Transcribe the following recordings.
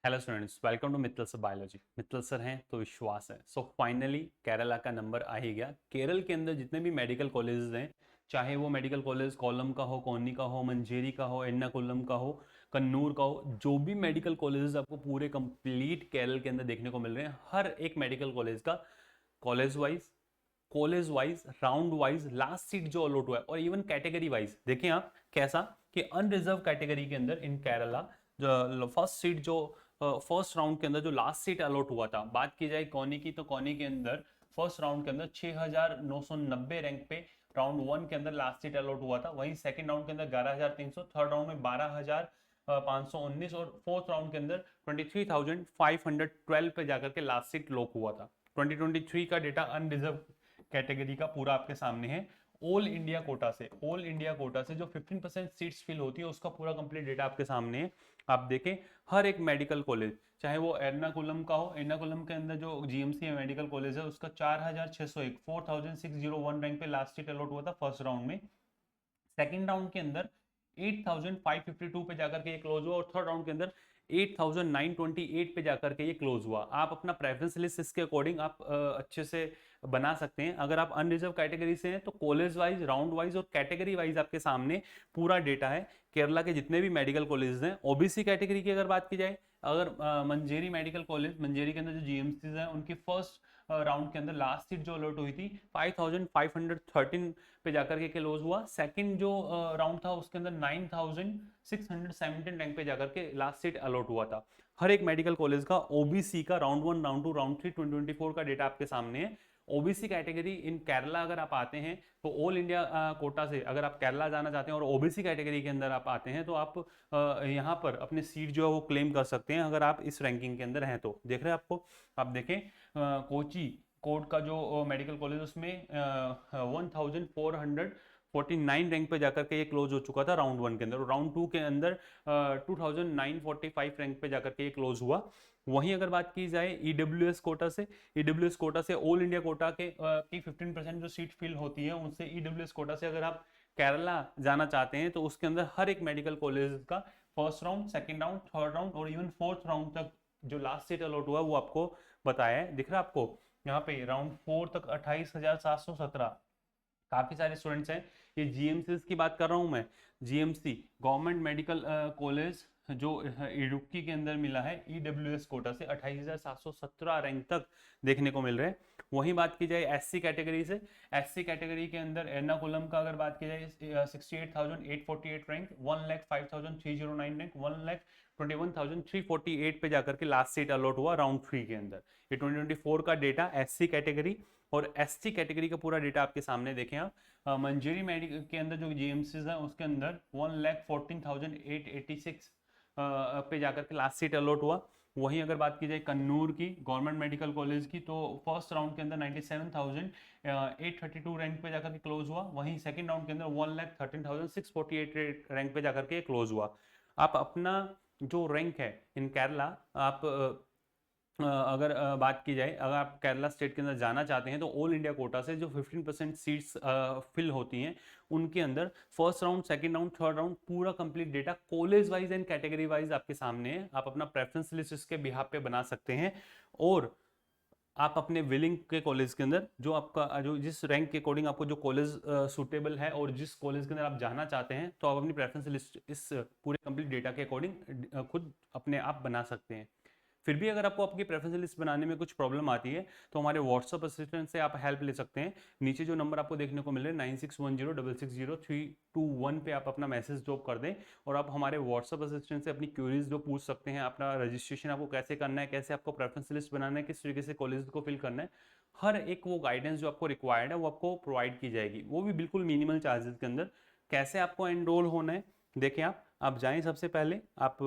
Hello students, welcome to Mittal sir biology. Mittal sir हैं तो विश्वास है। सो फाइनली केरला का नंबर आ ही गया। केरल के अंदर जितने भी मेडिकल कॉलेजेस हैं, चाहे वो मेडिकल कॉलेज कोल्लम का हो, कोन्नी का हो, मंजेरी का हो, एर्नाकुलम का हो, कन्नूर का हो, जो भी मेडिकल कॉलेजेस आपको पूरे कंप्लीट केरल के अंदर देखने को मिल रहे हैं, हर एक मेडिकल कॉलेज का college wise round wise last seat जो अलॉट हुआ है, और इवन कैटेगरी वाइज देखें आप कैसा कि अनरिजर्व कैटेगरी के अंदर इन केरला जो फर्स्ट सीट जो फर्स्ट राउंड के अंदर जो लास्ट सीट अलॉट हुआ था, बात की जाए कौनी की, तो कौनी के अंदर फर्स्ट राउंड के अंदर 6,990 रैंक पे राउंड वन के अंदर लास्ट सीट अलॉट हुआ था। वहीं सेकंड राउंड के अंदर 11,300, थर्ड राउंड में 12,519 और फोर्थ राउंड के अंदर 23,512 पे जाकर के लास्ट सीट लॉक हुआ था। 2023 का डेटा अनरिजर्व कैटेगरी का पूरा आपके सामने है। ऑल इंडिया कोटा से जो 15% सीट्स फिल होती है उसका पूरा कंप्लीट डेटा आपके सामने है। आप देखें हर एक मेडिकल कॉलेज, चाहे वो एर्नाकुलम का हो, एर्नाकुलम के अंदर जो जीएमसी मेडिकल कॉलेज है उसका 4,601 4,601 रैंक पे लास्ट सीट अलॉट हुआ था फर्स्ट राउंड में। सेकंड राउंड के अंदर 8,552 पे जाकर के ये क्लोज हुआ, और थर्ड राउंड के अंदर 8,928 पे जाकर के ये क्लोज हुआ। आप अपना प्रेफरेंस लिस्ट इसके अकॉर्डिंग आप अच्छे से बना सकते हैं। अगर आप अनरिजर्व कैटेगरी से हैं तो कॉलेज वाइज, राउंड वाइज और कैटेगरी वाइज आपके सामने पूरा डेटा है। केरला के जितने भी मेडिकल कॉलेज हैं, ओबीसी कैटेगरी की अगर बात की जाए, अगर मंजेरी मेडिकल कॉलेज, मंजेरी के अंदर जो जीएमसी हैं, उनकी फर्स्ट राउंड के अंदर लास्ट सीट जो अलॉट हुई थी 5,513 पे जाकर के क्लोज हुआ। सेकंड जो राउंड था उसके अंदर 9,617 रैंक पे जाकर के लास्ट सीट अलॉट हुआ था। हर एक मेडिकल कॉलेज का ओबीसी का round one, round to, round three 2024 का डेटा आपके सामने है। ओबीसी कैटेगरी इन केरला अगर आप आते हैं तो ऑल इंडिया कोटा से अगर आप केरला जाना चाहते हैं और ओबीसी कैटेगरी के अंदर आप आते हैं तो आप यहाँ पर अपने सीट जो है वो क्लेम कर सकते हैं, अगर आप इस रैंकिंग के अंदर हैं तो। देख रहे हैं आपको, आप देखें कोची कोड का जो मेडिकल कॉलेज उसमें 1,449 रैंक पे जाकर के ये क्लोज हो चुका था राउंड वन के अंदर, और राउंड टू के अंदर 2,945 रैंक पे जाकर के ये क्लोज हुआ। वहीं अगर बात की जाए ईडब्ल्यूएस कोटा से, ईडब्ल्यूएस कोटा से ऑल इंडिया कोटा के की 15% जो सीट फिल होती है उनसे ईडब्ल्यूएस कोटा से अगर आप केरला जाना चाहते हैं तो उसके अंदर हर एक मेडिकल कॉलेज का first round, second round, third round और इवन फोर्थ राउंड तक जो लास्ट सीट अलॉट हुआ वो आपको बताया है। दिख रहा है आपको यहाँ पे राउंड फोर तक 28,717 काफी सारे स्टूडेंट्स हैं। ये जीएमसी की बात कर रहा हूँ मैं, जीएमसी गवर्नमेंट मेडिकल कॉलेज जो इडुक्की के अंदर मिला है ईडब्ल्यूएस कोटा से 28,717 रैंक तक देखने को मिल रहे हैं। वहीं बात की जाए एससी कैटेगरी से, एससी कैटेगरी के अंदर एर्नाकुलम का अगर बात की जाए 68,848 रैंक, 1,05,309 रैंक, 1,21,348 पे जाकर के लास्ट सीट अलॉट हुआ राउंड थ्री के अंदर। ये 2024 का डेटा एससी कैटेगरी और एसटी कैटेगरी का पूरा डेटा आपके सामने देखें आप। मंजेरी मेडिकल के अंदर जो जीएमसीज है उसके अंदर 1,14,886 पे जाकर के लास्ट सीट अलॉट हुआ। वहीं अगर बात की जाए कन्नूर की गवर्नमेंट मेडिकल कॉलेज की, तो फर्स्ट राउंड के अंदर 97,832 रैंक पे जाकर के क्लोज हुआ। वहीं सेकंड राउंड के अंदर 1,13,648 रैंक पे जाकर के क्लोज हुआ। आप अपना जो रैंक है इन केरला, आप अगर बात की जाए, अगर आप केरला स्टेट के अंदर जाना चाहते हैं तो ऑल इंडिया कोटा से जो 15% सीट्स फिल होती हैं उनके अंदर first round, second round, third round पूरा complete data college wise and category wise आपके सामने है। आप अपना प्रेफरेंस लिस्ट इसके बिहाफ पे बना सकते हैं, और आप अपने विलिंग के कॉलेज के अंदर जो आपका जो जिस रैंक के अकॉर्डिंग आपको जो कॉलेज सूटेबल है और जिस कॉलेज के अंदर आप जाना चाहते हैं, तो आप अपनी प्रेफरेंस लिस्ट इस पूरे कंप्लीट डेटा के अकॉर्डिंग खुद अपने आप बना सकते हैं। फिर भी अगर आपको आपकी प्रेफरेंस लिस्ट बनाने में कुछ प्रॉब्लम आती है तो हमारे व्हाट्सअप असिस्टेंट से आप हेल्प ले सकते हैं। नीचे जो नंबर आपको देखने को मिल रहे हैं 9610660321 पे आप अपना मैसेज ड्रॉप कर दें, और आप हमारे व्हाट्सअप असिस्टेंट से अपनी क्यूरीज जो पूछ सकते हैं, अपना रजिस्ट्रेशन आपको कैसे करना है, कैसे आपको प्रेफरेंस लिस्ट बनाना है, किस तरीके से कॉलेज को फिल करना है, हर एक वो गाइडेंस जो आपको रिक्वायर्ड है वो आपको प्रोवाइड की जाएगी, वो भी बिल्कुल मिनिमल चार्जेस के अंदर। कैसे आपको एनरोल होना है, देखें आप जाएं सबसे पहले आप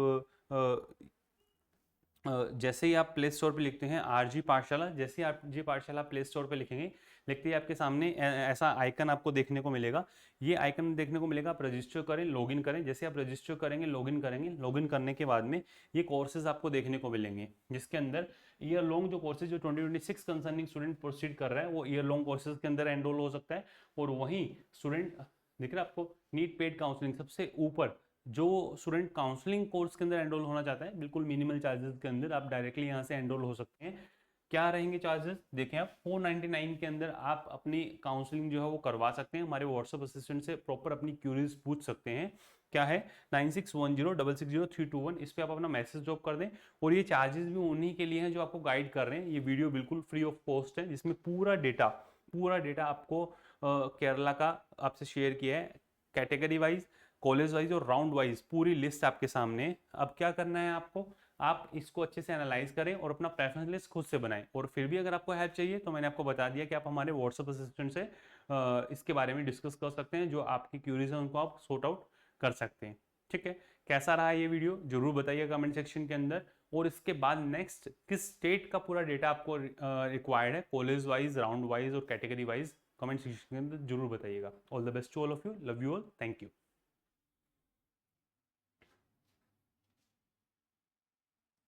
जैसे ही आप प्ले स्टोर पे लिखते हैं आरजी पाठशाला, जैसे ही आप जी पाठशाला प्ले स्टोर पे लिखेंगे, लिखते ही आपके सामने ऐसा आइकन आपको देखने को मिलेगा। ये आइकन देखने को मिलेगा, आप रजिस्टर करें, लॉगिन करें। जैसे आप रजिस्टर करेंगे, लॉगिन करने के बाद में ये कोर्सेज आपको देखने को मिलेंगे, जिसके अंदर ईयर लॉन्ग जो कोर्सेज जो 2026 कंसर्निंग स्टूडेंट प्रोसीड कर रहा है वो ईयर लॉन्ग कोर्सेज के अंदर एनरोल हो सकता है। और वहीं स्टूडेंट दिख रहा है आपको नीट पेड काउंसलिंग सबसे ऊपर जो स्टूडेंट काउंसलिंग कोर्स के अंदर एनरोल होना चाहता है, बिल्कुल मिनिमल चार्जेस के अंदर आप डायरेक्टली यहाँ से एनरोल हो सकते हैं। क्या रहेंगे चार्जेस, देखें आप 499 के अंदर आप अपनी काउंसलिंग जो है वो करवा सकते हैं। हमारे व्हाट्सएप असिस्टेंट से प्रॉपर अपनी क्यूरीज पूछ सकते हैं। क्या है 9610660321, इस पर आप अपना मैसेज ड्रॉप कर दें। और ये चार्जेस भी उन्हीं के लिए हैं जो आपको गाइड कर रहे हैं। ये वीडियो बिल्कुल फ्री ऑफ कॉस्ट है, जिसमें पूरा डेटा आपको केरला का आपसे शेयर किया है, कैटेगरी वाइज, कॉलेज वाइज और राउंड वाइज पूरी लिस्ट आपके सामने है। अब क्या करना है आपको, आप इसको अच्छे से एनालाइज करें और अपना प्रेफरेंस लिस्ट खुद से बनाएं। और फिर भी अगर आपको हेल्प चाहिए तो मैंने आपको बता दिया कि आप हमारे व्हाट्सएप असिस्टेंट से इसके बारे में डिस्कस कर सकते हैं। जो आपकी क्यूरीज है उनको आप सॉर्ट आउट कर सकते हैं। ठीक है, कैसा रहा ये वीडियो जरूर बताइए कमेंट सेक्शन के अंदर। और इसके बाद नेक्स्ट किस स्टेट का पूरा डेटा आपको रिक्वायर्ड है, कॉलेज वाइज, राउंड वाइज और कैटेगरी वाइज, कमेंट सेक्शन के अंदर जरूर बताइएगा। All the best to all of you, love you all, thank you.